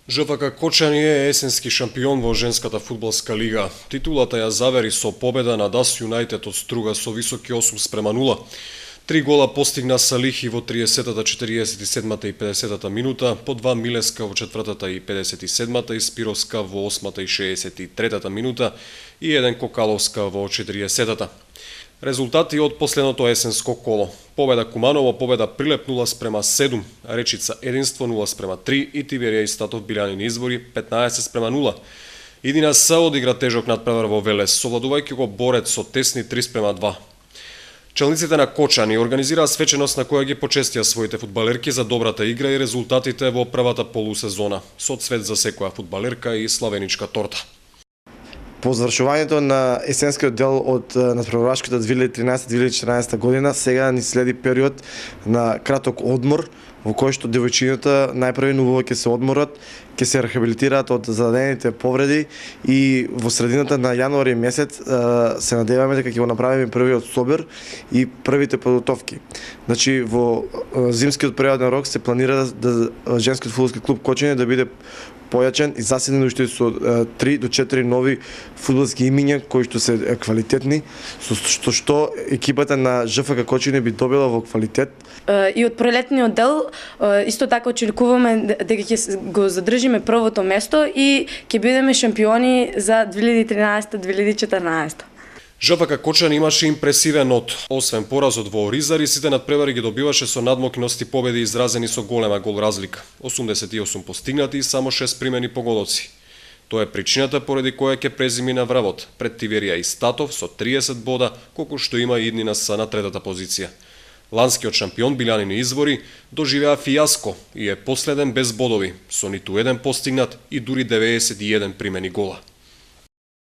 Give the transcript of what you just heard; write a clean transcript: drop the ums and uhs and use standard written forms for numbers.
ЖФК Кочани е есенски шампион во женската фудбалска лига. Титулата ја завери со победа на Дас Юнайтед од Струга со високи 8:0. Три гола постигна Салихи во 30-та, 47-та и 50-та минута, по два Милеска во 4-та и 57-та и Спировска во 8-та и 63-та минута и еден Кокаловска во 40-та. Резултати од последното есенско коло. Победа Куманово, победа Прилеп 0:7, Речица Единство 0:3 и Тиверија и Статов Билјанини Извори 15:0. Идина С одигра тежок надпревар во Велес, совладувајќи го Борец со тесни 3:2. Челниците на Кочани организираа свеченост на која ги почестија своите фудбалерки за добрата игра и резултатите во првата полусезона, со цвет за секоја фудбалерка и славеничка торта. По завршувањето на есенскиот дел од надпреварашката 2013-2014 година, сега ни следи период на краток одмор, во кој што девојчињата најпрви убаво ќе се одморат, ќе се рехабилитираат од зададените повреди и во средината на јануари месец се надеваме дека ќе го направиме првиот собир и првите подготовки. Значи во зимскиот периоден рок се планира да женскиот фудбалски клуб Кочани да биде појачен и заседен уште со 3 до 4 нови фудбалски имиња кои што се квалитетни, со што екипата на ЖФК Кочани би добила во квалитет. И од пролетниот дел исто така очекуваме дека ќе го задржиме првото место и ќе бидеме шампиони за 2013-2014. ЖФК Кочани имаше импресивен нот. Освен поразот во Оризари, сите надпревари ги добиваше со надмокности победи изразени со голема гол разлика. 88 постигнати и само 6 примени погодоци. Тоа е причината поради која ќе презими на врвот пред Тиверија и Статов со 30 бода, колку што има и Иднина С на третата позиција. Ланскиот шампион Билјанини Извори доживеа фијаско и е последен без бодови, со ниту еден постигнат и дури 91 примени гола.